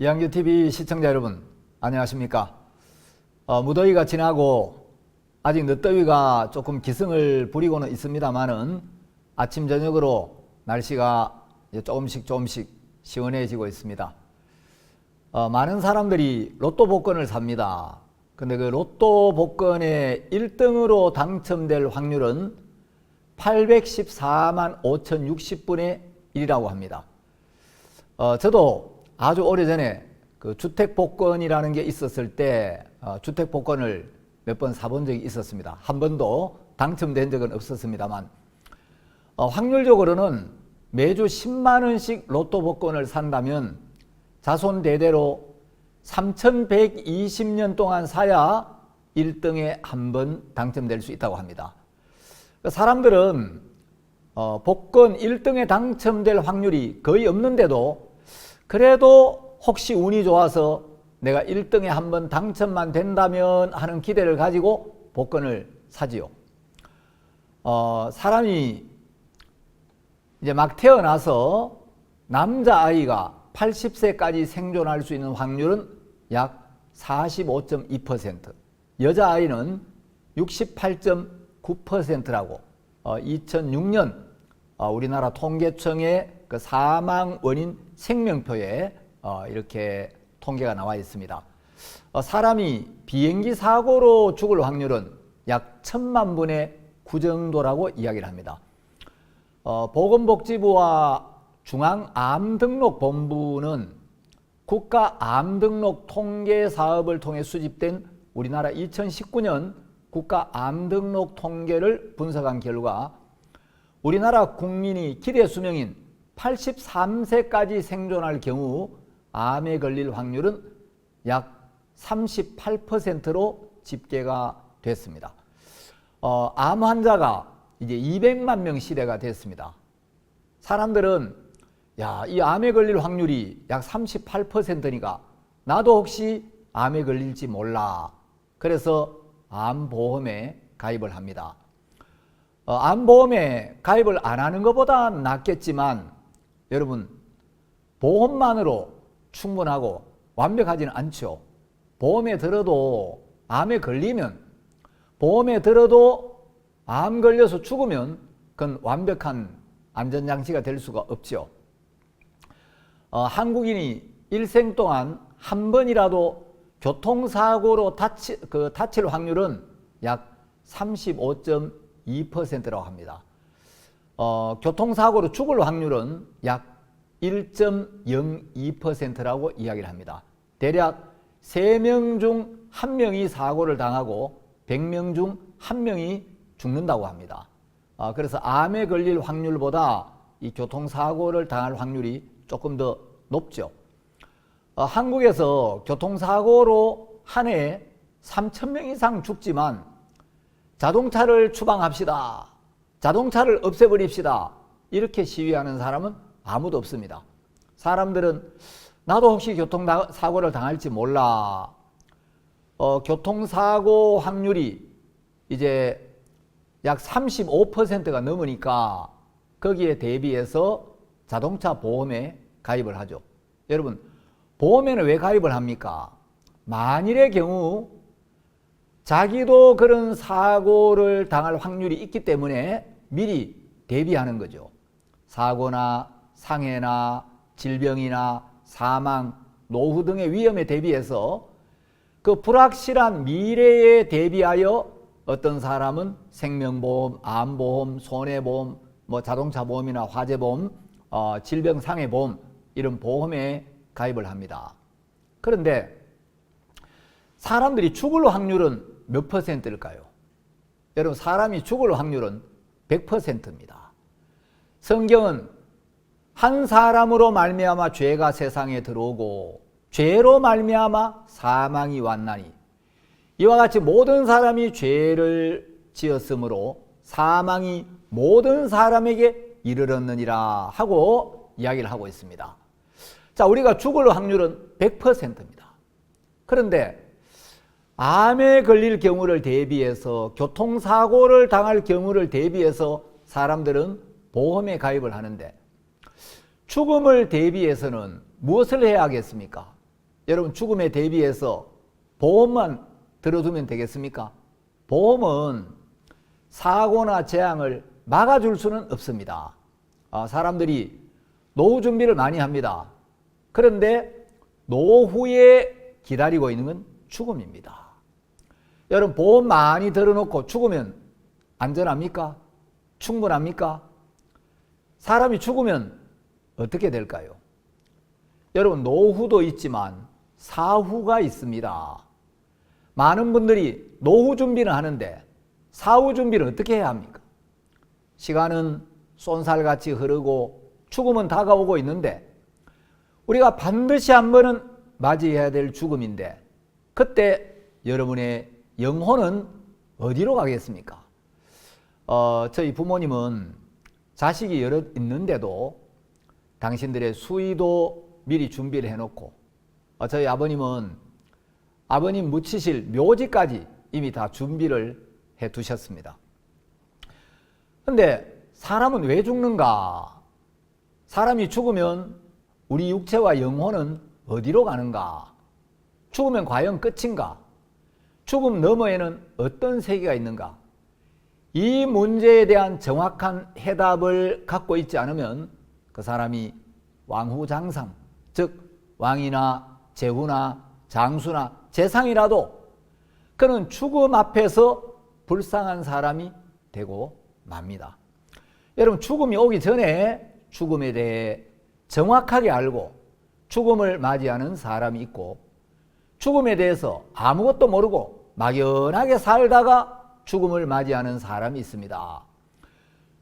이한규TV 시청자 여러분, 안녕하십니까? 무더위가 지나고 아직 늦더위가 조금 기승을 부리고는 있습니다만은 아침 저녁으로 날씨가 이제 조금씩 시원해지고 있습니다. 많은 사람들이 로또 복권을 삽니다. 근데 그 로또 복권의 1등으로 당첨될 확률은 814만 5060분의 1이라고 합니다. 저도 아주 오래전에 그 주택복권이라는 게 있었을 때 주택복권을 몇 번 사본 적이 있었습니다. 한 번도 당첨된 적은 없었습니다만 확률적으로는 매주 10만 원씩 로또 복권을 산다면 자손 대대로 3120년 동안 사야 1등에 한 번 당첨될 수 있다고 합니다. 사람들은 복권 1등에 당첨될 확률이 거의 없는데도 그래도 혹시 운이 좋아서 내가 1등에 한번 당첨만 된다면 하는 기대를 가지고 복권을 사지요. 사람이 이제 막 태어나서 남자아이가 80세까지 생존할 수 있는 확률은 약 45.2%, 여자아이는 68.9%라고 2006년 우리나라 통계청의 그 사망 원인 생명표에 이렇게 통계가 나와 있습니다. 사람이 비행기 사고로 죽을 확률은 약 1000만 분의 9 정도라고 이야기를 합니다. 보건복지부와 중앙암등록본부는 국가암등록 통계사업을 통해 수집된 우리나라 2019년 국가암등록 통계를 분석한 결과 우리나라 국민이 기대 수명인 83세까지 생존할 경우 암에 걸릴 확률은 약 38%로 집계가 됐습니다. 암 환자가 이제 200만 명 시대가 됐습니다. 사람들은 이 암에 걸릴 확률이 약 38%니까 나도 혹시 암에 걸릴지 몰라. 그래서 암보험에 가입을 합니다. 암보험에 가입을 안 하는 것보다 낫겠지만 여러분, 보험만으로 충분하고 완벽하지는 않죠. 보험에 들어도 암에 걸리면, 보험에 들어도 암 걸려서 죽으면 그건 완벽한 안전장치가 될 수가 없죠. 한국인이 일생 동안 한 번이라도 교통사고로 다칠 확률은 약 35.2%라고 합니다. 교통사고로 죽을 확률은 약 1.02%라고 이야기를 합니다. 대략 3명 중 1명이 사고를 당하고 100명 중 1명이 죽는다고 합니다. 그래서 암에 걸릴 확률보다 이 교통사고를 당할 확률이 조금 더 높죠. 한국에서 교통사고로 한 해에 3000명 이상 죽지만 자동차를 추방합시다, 자동차를 없애버립시다, 이렇게 시위하는 사람은 아무도 없습니다. 사람들은 나도 혹시 교통사고를 당할지 몰라. 교통사고 확률이 이제 약 35%가 넘으니까 거기에 대비해서 자동차 보험에 가입을 하죠. 여러분, 보험에는 왜 가입을 합니까? 만일의 경우 자기도 그런 사고를 당할 확률이 있기 때문에 미리 대비하는 거죠. 사고나 상해나 질병이나 사망, 노후 등의 위험에 대비해서 그 불확실한 미래에 대비하여 어떤 사람은 생명보험, 암보험, 손해보험, 자동차 보험이나 화재보험, 질병 상해보험, 이런 보험에 가입을 합니다. 그런데 사람들이 죽을 확률은 몇 %일까요? 여러분, 사람이 죽을 확률은 100%입니다. 성경은 한 사람으로 말미암아 죄가 세상에 들어오고 죄로 말미암아 사망이 왔나니 이와 같이 모든 사람이 죄를 지었으므로 사망이 모든 사람에게 이르렀느니라 하고 이야기를 하고 있습니다. 자, 우리가 죽을 확률은 100%입니다. 그런데 암에 걸릴 경우를 대비해서, 교통사고를 당할 경우를 대비해서 사람들은 보험에 가입을 하는데 죽음을 대비해서는 무엇을 해야 하겠습니까? 여러분 죽음에 대비해서 보험만 들어두면 되겠습니까? 보험은 사고나 재앙을 막아줄 수는 없습니다. 사람들이 노후 준비를 많이 합니다. 그런데 노후에 기다리고 있는 건 죽음입니다. 여러분 보험 많이 들어놓고 죽으면 안전합니까? 충분합니까? 사람이 죽으면 어떻게 될까요? 여러분 노후도 있지만 사후가 있습니다. 많은 분들이 노후 준비는 하는데 사후 준비를 어떻게 해야 합니까? 시간은 쏜살같이 흐르고 죽음은 다가오고 있는데 우리가 반드시 한 번은 맞이해야 될 죽음인데 그때 여러분의 영혼은 어디로 가겠습니까? 저희 부모님은 자식이 여럿 있는데도 당신들의 수의도 미리 준비를 해놓고 저희 아버님은 아버님 묻히실 묘지까지 이미 다 준비를 해 두셨습니다. 그런데 사람은 왜 죽는가? 사람이 죽으면 우리 육체와 영혼은 어디로 가는가? 죽으면 과연 끝인가? 죽음 너머에는 어떤 세계가 있는가? 이 문제에 대한 정확한 해답을 갖고 있지 않으면 그 사람이 왕후장상, 즉 왕이나 제후나 장수나 재상이라도 그는 죽음 앞에서 불쌍한 사람이 되고 맙니다. 여러분 죽음이 오기 전에 죽음에 대해 정확하게 알고 죽음을 맞이하는 사람이 있고 죽음에 대해서 아무것도 모르고 막연하게 살다가 죽음을 맞이하는 사람이 있습니다.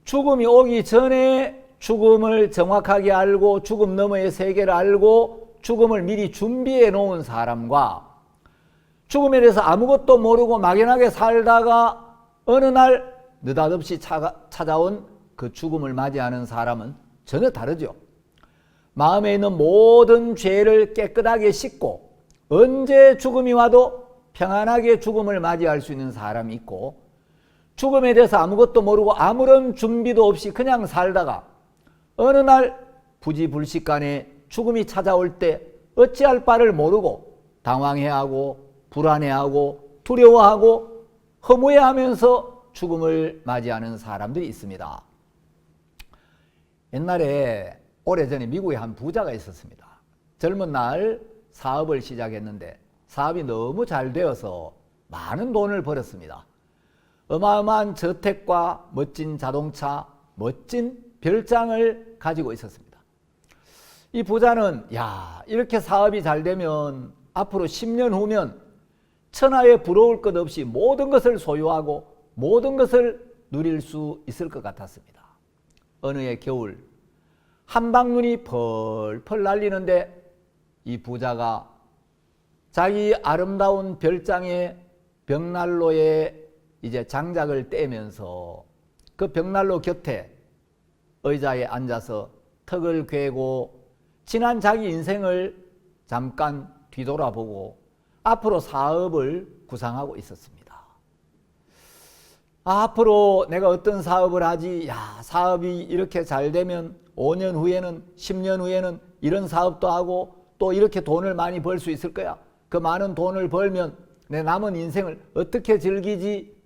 죽음이 오기 전에 죽음을 정확하게 알고 죽음 너머의 세계를 알고 죽음을 미리 준비해 놓은 사람과 죽음에 대해서 아무것도 모르고 막연하게 살다가 어느 날 느닷없이 찾아온 그 죽음을 맞이하는 사람은 전혀 다르죠. 마음에 있는 모든 죄를 깨끗하게 씻고 언제 죽음이 와도 평안하게 죽음을 맞이할 수 있는 사람이 있고 죽음에 대해서 아무것도 모르고 아무런 준비도 없이 그냥 살다가 어느 날 부지불식간에 죽음이 찾아올 때 어찌할 바를 모르고 당황해하고 불안해하고 두려워하고 허무해하면서 죽음을 맞이하는 사람들이 있습니다. 옛날에 오래전에 미국에 한 부자가 있었습니다. 젊은 날 사업을 시작했는데 사업이 너무 잘 되어서 많은 돈을 벌었습니다. 어마어마한 저택과 멋진 자동차, 멋진 별장을 가지고 있었습니다. 이 부자는 이렇게 사업이 잘 되면 앞으로 10년 후면 천하에 부러울 것 없이 모든 것을 소유하고 모든 것을 누릴 수 있을 것 같았습니다. 어느 해 겨울 한방눈이 펄펄 날리는데 이 부자가 자기 아름다운 별장의 벽난로에 이제 장작을 떼면서 그 벽난로 곁에 의자에 앉아서 턱을 괴고 지난 자기 인생을 잠깐 뒤돌아보고 앞으로 사업을 구상하고 있었습니다. 앞으로 내가 어떤 사업을 하지? 사업이 이렇게 잘 되면 5년 후에는 10년 후에는 이런 사업도 하고 또 이렇게 돈을 많이 벌 수 있을 거야. 그 많은 돈을 벌면 내 남은 인생을 어떻게 즐기지?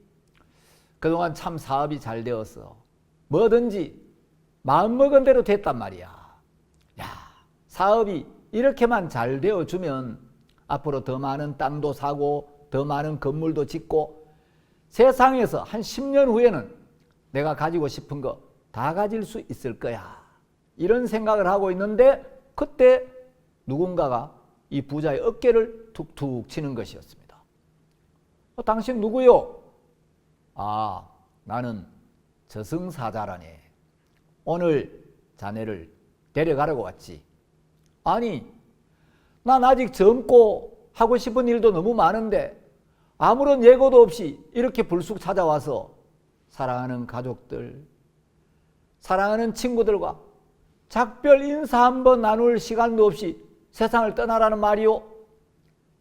그동안 참 사업이 잘 되었어. 뭐든지 마음먹은 대로 됐단 말이야. 사업이 이렇게만 잘 되어주면 앞으로 더 많은 땅도 사고 더 많은 건물도 짓고 세상에서 한 10년 후에는 내가 가지고 싶은 거 다 가질 수 있을 거야. 이런 생각을 하고 있는데 그때 누군가가 이 부자의 어깨를 툭툭 치는 것이었습니다. 당신 누구요? 나는 저승사자라네. 오늘 자네를 데려가려고 왔지. 아니, 난 아직 젊고 하고 싶은 일도 너무 많은데 아무런 예고도 없이 이렇게 불쑥 찾아와서 사랑하는 가족들, 사랑하는 친구들과 작별 인사 한번 나눌 시간도 없이 세상을 떠나라는 말이요?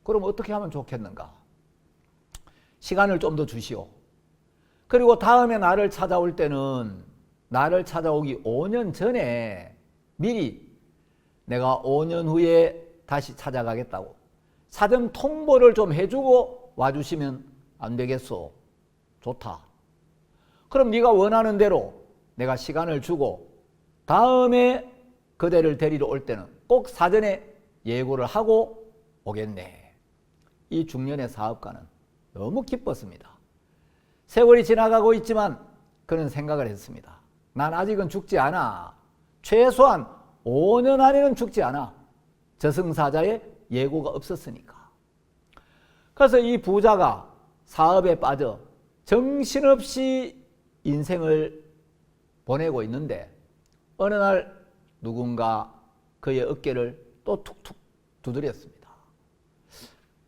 그럼 어떻게 하면 좋겠는가? 시간을 좀 더 주시오. 그리고 다음에 나를 찾아올 때는 나를 찾아오기 5년 전에 미리 내가 5년 후에 다시 찾아가겠다고 사전 통보를 좀 해주고 와주시면 안 되겠소? 좋다. 그럼 네가 원하는 대로 내가 시간을 주고 다음에 그대를 데리러 올 때는 꼭 사전에 예고를 하고 오겠네. 이 중년의 사업가는 너무 기뻤습니다. 세월이 지나가고 있지만 그는 생각을 했습니다. 난 아직은 죽지 않아. 최소한 5년 안에는 죽지 않아. 저승사자의 예고가 없었으니까. 그래서 이 부자가 사업에 빠져 정신없이 인생을 보내고 있는데 어느 날 누군가 그의 어깨를 또 툭툭 두드렸습니다.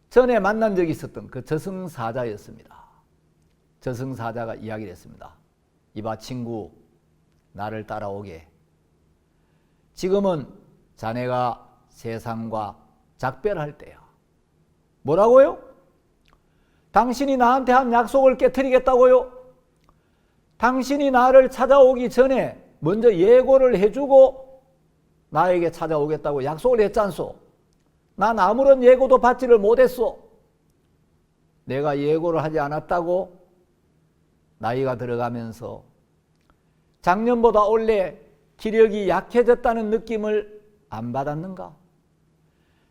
전에 만난 적이 있었던 그 저승사자였습니다. 저승사자가 이야기를 했습니다. 이봐 친구, 나를 따라오게. 지금은 자네가 세상과 작별할 때야. 뭐라고요? 당신이 나한테 한 약속을 깨트리겠다고요? 당신이 나를 찾아오기 전에 먼저 예고를 해주고 나에게 찾아오겠다고 약속을 했잖소. 난 아무런 예고도 받지를 못했소. 내가 예고를 하지 않았다고 나이가 들어가면서 작년보다 올해 기력이 약해졌다는 느낌을 안 받았는가?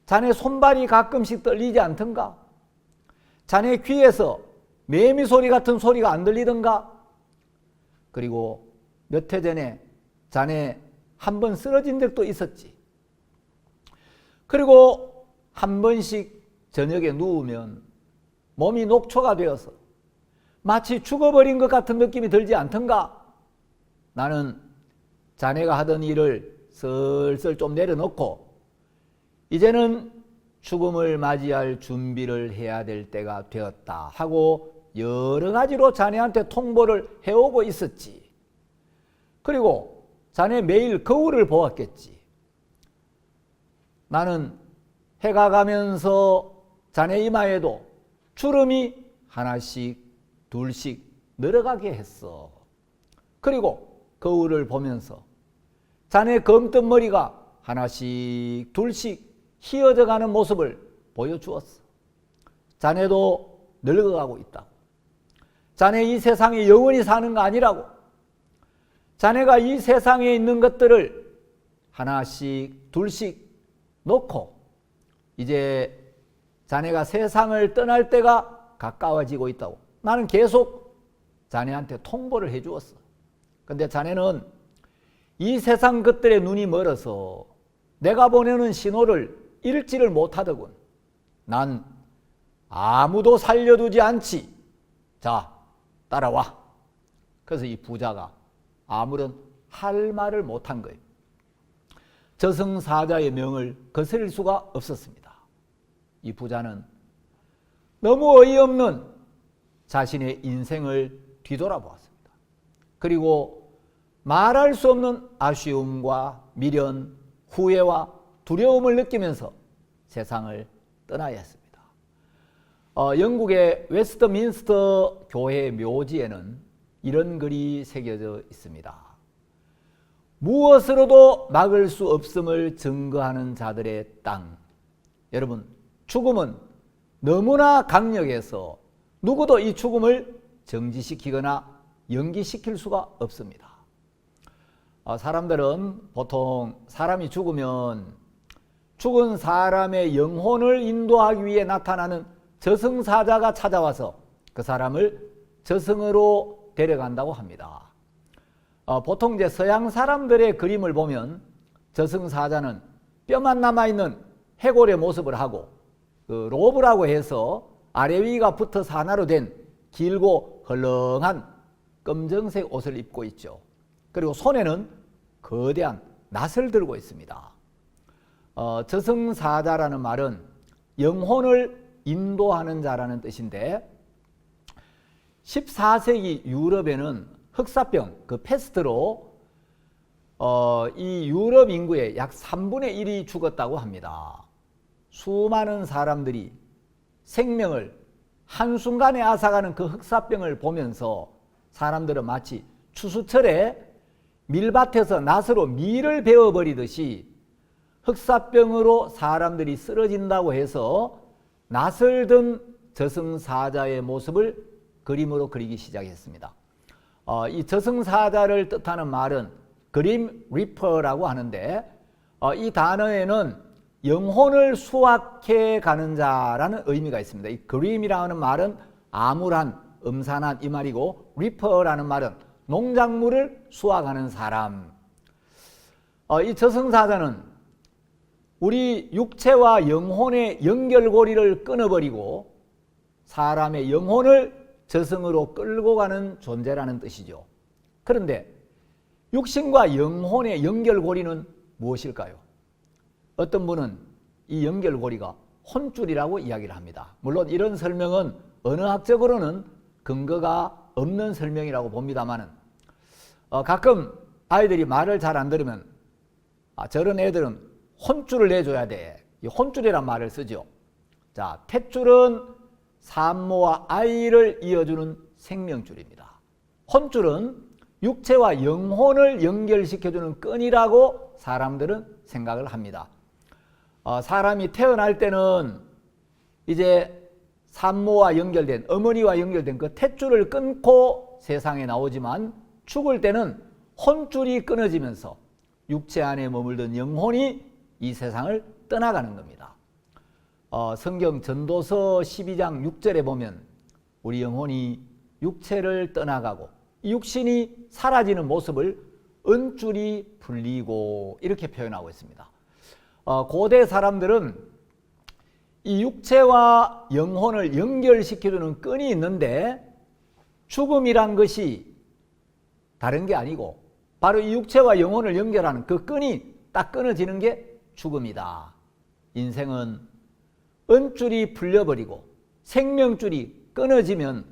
자네 손발이 가끔씩 떨리지 않던가? 자네 귀에서 매미 소리 같은 소리가 안 들리던가? 그리고 몇 해 전에 자네 한 번 쓰러진 적도 있었지. 그리고 한 번씩 저녁에 누우면 몸이 녹초가 되어서 마치 죽어버린 것 같은 느낌이 들지 않던가? 나는 자네가 하던 일을 슬슬 좀 내려놓고 이제는 죽음을 맞이할 준비를 해야 될 때가 되었다 하고 여러 가지로 자네한테 통보를 해오고 있었지. 그리고 자네 매일 거울을 보았겠지. 나는 해가 가면서 자네 이마에도 주름이 하나씩 둘씩 늘어가게 했어. 그리고 거울을 보면서 자네 검던 머리가 하나씩 둘씩 휘어져 가는 모습을 보여주었어. 자네도 늙어가고 있다고. 자네 이 세상에 영원히 사는 거 아니라고. 자네가 이 세상에 있는 것들을 하나씩 둘씩 놓고 이제 자네가 세상을 떠날 때가 가까워지고 있다고. 나는 계속 자네한테 통보를 해주었어. 근데 자네는 이 세상 것들에 눈이 멀어서 내가 보내는 신호를 읽지를 못하더군. 난 아무도 살려두지 않지. 자, 따라와. 그래서 이 부자가 아무런 할 말을 못한 거예요. 저승사자의 명을 거스릴 수가 없었습니다. 이 부자는 너무 어이없는 자신의 인생을 뒤돌아보았습니다. 그리고 말할 수 없는 아쉬움과 미련, 후회와 두려움을 느끼면서 세상을 떠나야 했습니다. 영국의 웨스트민스터 교회 묘지에는 이런 글이 새겨져 있습니다. 무엇으로도 막을 수 없음을 증거하는 자들의 땅. 여러분, 죽음은 너무나 강력해서 누구도 이 죽음을 정지시키거나 연기시킬 수가 없습니다. 사람들은 보통 사람이 죽으면 죽은 사람의 영혼을 인도하기 위해 나타나는 저승사자가 찾아와서 그 사람을 저승으로 데려간다고 합니다. 보통 이제 서양 사람들의 그림을 보면 저승사자는 뼈만 남아있는 해골의 모습을 하고 그 로브라고 해서 아래 위가 붙어서 하나로 된 길고 헐렁한 검정색 옷을 입고 있죠. 그리고 손에는 거대한 낫을 들고 있습니다. 저승사자라는 말은 영혼을 인도하는 자라는 뜻인데 14세기 유럽에는 흑사병, 그 패스트로 이 유럽 인구의 약 3분의 1이 죽었다고 합니다. 수많은 사람들이 생명을 한순간에 앗아가는 그 흑사병을 보면서 사람들은 마치 추수철에 밀밭에서 낫으로 밀을 베어버리듯이 흑사병으로 사람들이 쓰러진다고 해서 낯을 든 저승사자의 모습을 그림으로 그리기 시작했습니다. 이 저승사자를 뜻하는 말은 그림 리퍼라고 하는데 이 단어에는 영혼을 수확해 가는 자라는 의미가 있습니다. 이 그림이라는 말은 암울한, 음산한 이 말이고, 리퍼라는 말은 농작물을 수확하는 사람. 이 저승사자는 우리 육체와 영혼의 연결고리를 끊어버리고 사람의 영혼을 저승으로 끌고 가는 존재라는 뜻이죠. 그런데 육신과 영혼의 연결고리는 무엇일까요? 어떤 분은 이 연결고리가 혼줄이라고 이야기를 합니다. 물론 이런 설명은 언어학적으로는 근거가 없는 설명이라고 봅니다만 가끔 아이들이 말을 잘 안 들으면 저런 애들은 혼줄을 내줘야 돼. 이 혼줄이란 말을 쓰죠. 자, 탯줄은 산모와 아이를 이어주는 생명줄입니다. 혼줄은 육체와 영혼을 연결시켜주는 끈이라고 사람들은 생각을 합니다. 사람이 태어날 때는 이제 산모와 연결된, 어머니와 연결된 그 탯줄을 끊고 세상에 나오지만 죽을 때는 혼줄이 끊어지면서 육체 안에 머물던 영혼이 이 세상을 떠나가는 겁니다. 성경 전도서 12장 6절에 보면 우리 영혼이 육체를 떠나가고 이 육신이 사라지는 모습을 은줄이 풀리고 이렇게 표현하고 있습니다. 고대 사람들은 이 육체와 영혼을 연결시켜주는 끈이 있는데 죽음이란 것이 다른 게 아니고 바로 이 육체와 영혼을 연결하는 그 끈이 딱 끊어지는 게 죽음이다. 인생은 은줄이 풀려버리고 생명줄이 끊어지면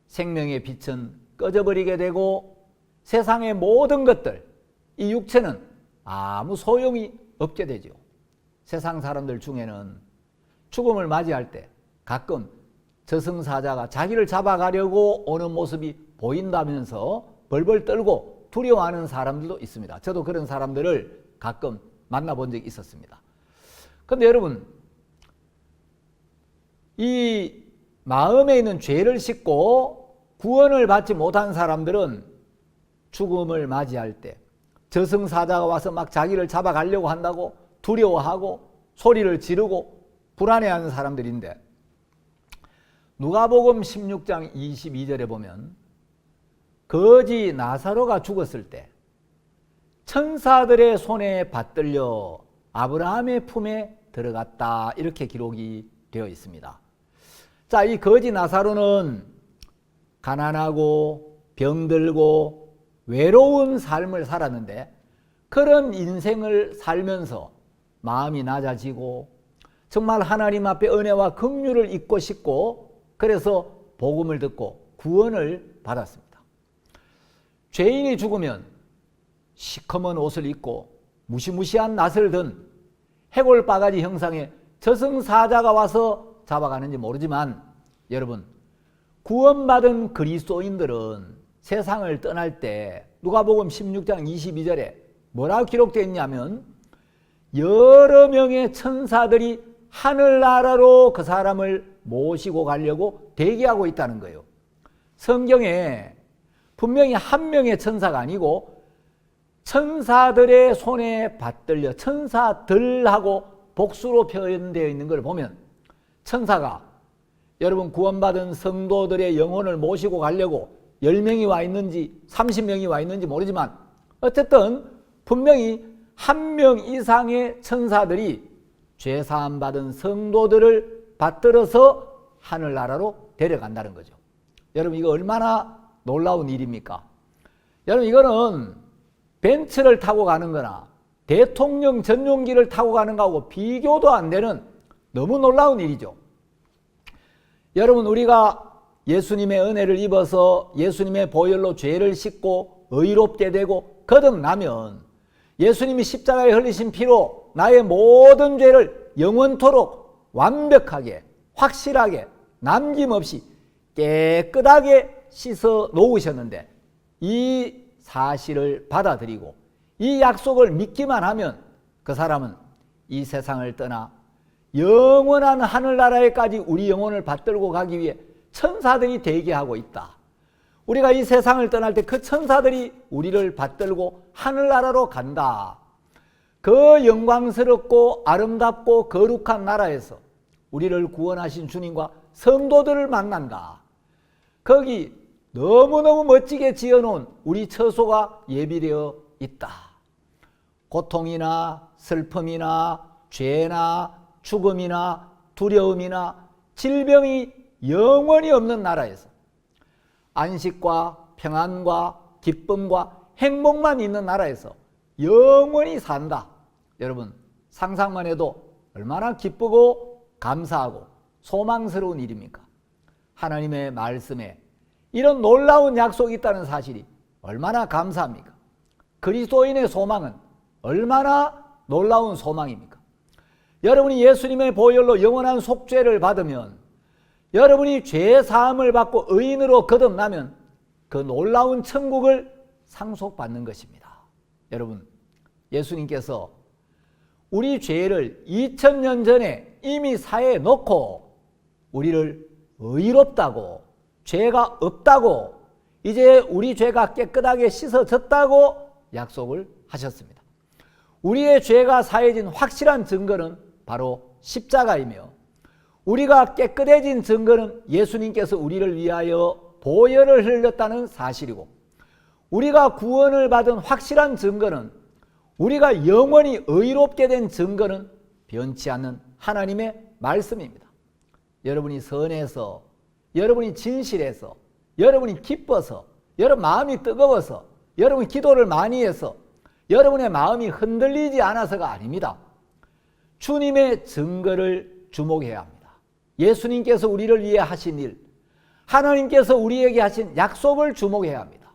생명의 빛은 꺼져버리게 되고 세상의 모든 것들, 이 육체는 아무 소용이 없게 되죠. 세상 사람들 중에는 죽음을 맞이할 때 가끔 저승사자가 자기를 잡아가려고 오는 모습이 보인다면서 벌벌 떨고 두려워하는 사람들도 있습니다. 저도 그런 사람들을 가끔 만나본 적이 있었습니다. 그런데 여러분, 이 마음에 있는 죄를 싣고 구원을 받지 못한 사람들은 죽음을 맞이할 때 저승사자가 와서 막 자기를 잡아가려고 한다고 두려워하고 소리를 지르고 불안해하는 사람들인데, 누가복음 16장 22절에 보면 거지 나사로가 죽었을 때 천사들의 손에 받들려 아브라함의 품에 들어갔다, 이렇게 기록이 되어 있습니다. 자, 이 거지 나사로는 가난하고 병들고 외로운 삶을 살았는데 그런 인생을 살면서 마음이 낮아지고 정말 하나님 앞에 은혜와 긍휼을 잊고 싶고 그래서 복음을 듣고 구원을 받았습니다. 죄인이 죽으면 시커먼 옷을 입고 무시무시한 낯을 든 해골바가지 형상의 저승사자가 와서 잡아가는지 모르지만 여러분, 구원받은 그리스도인들은 세상을 떠날 때 누가복음 16장 22절에 뭐라고 기록되어 있냐면 여러 명의 천사들이 하늘나라로 그 사람을 모시고 가려고 대기하고 있다는 거예요. 성경에 분명히 한 명의 천사가 아니고 천사들의 손에 받들려, 천사들하고 복수로 표현되어 있는 걸 보면 천사가 여러분 구원받은 성도들의 영혼을 모시고 가려고 10명이 와 있는지 30명이 와 있는지 모르지만 어쨌든 분명히 한 명 이상의 천사들이 죄사함 받은 성도들을 받들어서 하늘나라로 데려간다는 거죠. 여러분, 이거 얼마나 놀라운 일입니까? 여러분, 이거는 벤츠를 타고 가는 거나 대통령 전용기를 타고 가는 거하고 비교도 안 되는 너무 놀라운 일이죠. 여러분, 우리가 예수님의 은혜를 입어서 예수님의 보혈로 죄를 씻고 의롭게 되고 거듭나면 예수님이 십자가에 흘리신 피로 나의 모든 죄를 영원토록 완벽하게, 확실하게, 남김없이 깨끗하게 씻어 놓으셨는데 이 사실을 받아들이고 이 약속을 믿기만 하면 그 사람은 이 세상을 떠나 영원한 하늘나라에까지 우리 영혼을 받들고 가기 위해 천사들이 대기하고 있다. 우리가 이 세상을 떠날 때 그 천사들이 우리를 받들고 하늘나라로 간다. 그 영광스럽고 아름답고 거룩한 나라에서 우리를 구원하신 주님과 성도들을 만난다. 거기 너무너무 멋지게 지어놓은 우리 처소가 예비되어 있다. 고통이나 슬픔이나 죄나 죽음이나 두려움이나 질병이 영원히 없는 나라에서 안식과 평안과 기쁨과 행복만 있는 나라에서 영원히 산다. 여러분 상상만 해도 얼마나 기쁘고 감사하고 소망스러운 일입니까? 하나님의 말씀에 이런 놀라운 약속이 있다는 사실이 얼마나 감사합니까? 그리스도인의 소망은 얼마나 놀라운 소망입니까? 여러분이 예수님의 보혈로 영원한 속죄를 받으면, 여러분이 죄 사함을 받고 의인으로 거듭나면 그 놀라운 천국을 상속받는 것입니다. 여러분, 예수님께서 우리 죄를 2000년 전에 이미 사해에 놓고 우리를 의롭다고, 죄가 없다고, 이제 우리 죄가 깨끗하게 씻어졌다고 약속을 하셨습니다. 우리의 죄가 사해진 확실한 증거는 바로 십자가이며, 우리가 깨끗해진 증거는 예수님께서 우리를 위하여 보혈을 흘렸다는 사실이고, 우리가 구원을 받은 확실한 증거는, 우리가 영원히 의롭게 된 증거는 변치 않는 하나님의 말씀입니다. 여러분이 선해서, 여러분이 진실해서, 여러분이 기뻐서, 여러분 마음이 뜨거워서, 여러분 기도를 많이 해서 여러분의 마음이 흔들리지 않아서가 아닙니다. 주님의 증거를 주목해야 합니다. 예수님께서 우리를 위해 하신 일, 하나님께서 우리에게 하신 약속을 주목해야 합니다.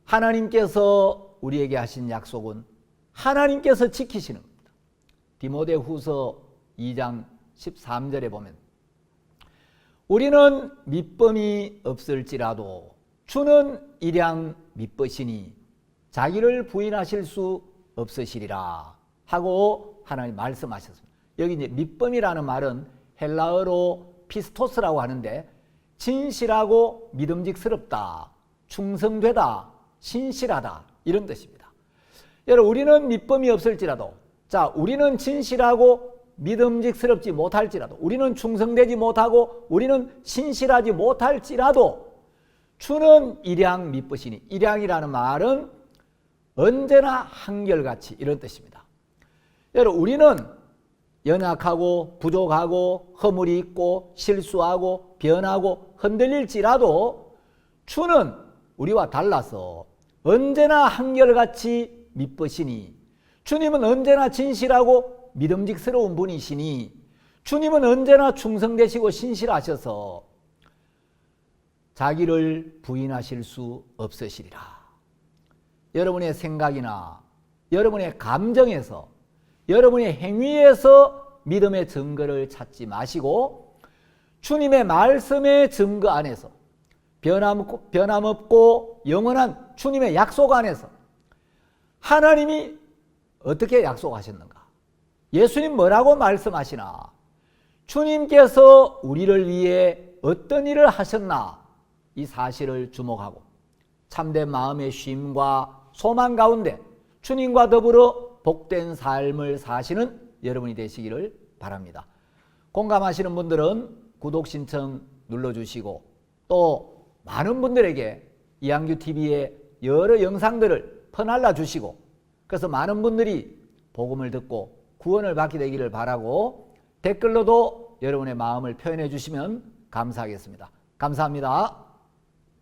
하나님께서 우리에게 하신 약속은 하나님께서 지키시는 겁니다. 디모데후서 2장 13절에 보면, 우리는 믿음이 없을지라도 주는 일양 믿으시니 자기를 부인하실 수 없으시리라 하고 하나님 말씀하셨습니다. 여기 이제 믿음이라는 말은 헬라어로 피스토스라고 하는데, 진실하고 믿음직스럽다, 충성되다, 신실하다, 이런 뜻입니다. 여러분, 우리는 믿음이 없을지라도, 자, 우리는 진실하고 믿음직스럽지 못할지라도, 우리는 충성되지 못하고 우리는 신실하지 못할지라도 주는 일양 믿으시니, 일양이라는 말은 언제나 한결같이, 이런 뜻입니다. 여러분, 우리는 연약하고 부족하고 허물이 있고 실수하고 변하고 흔들릴지라도 주는 우리와 달라서 언제나 한결같이 믿으시니, 주님은 언제나 진실하고 믿음직스러운 분이시니, 주님은 언제나 충성되시고 신실하셔서 자기를 부인하실 수 없으시리라. 여러분의 생각이나 여러분의 감정에서, 여러분의 행위에서 믿음의 증거를 찾지 마시고 주님의 말씀의 증거 안에서, 변함없고 영원한 주님의 약속 안에서, 하나님이 어떻게 약속하셨는가, 예수님 뭐라고 말씀하시나, 주님께서 우리를 위해 어떤 일을 하셨나, 이 사실을 주목하고 참된 마음의 쉼과 소망 가운데 주님과 더불어 복된 삶을 사시는 여러분이 되시기를 바랍니다. 공감하시는 분들은 구독 신청 눌러주시고, 또 많은 분들에게 이한규TV의 여러 영상들을 퍼날라 주시고, 그래서 많은 분들이 복음을 듣고 구원을 받게 되기를 바라고, 댓글로도 여러분의 마음을 표현해 주시면 감사하겠습니다. 감사합니다.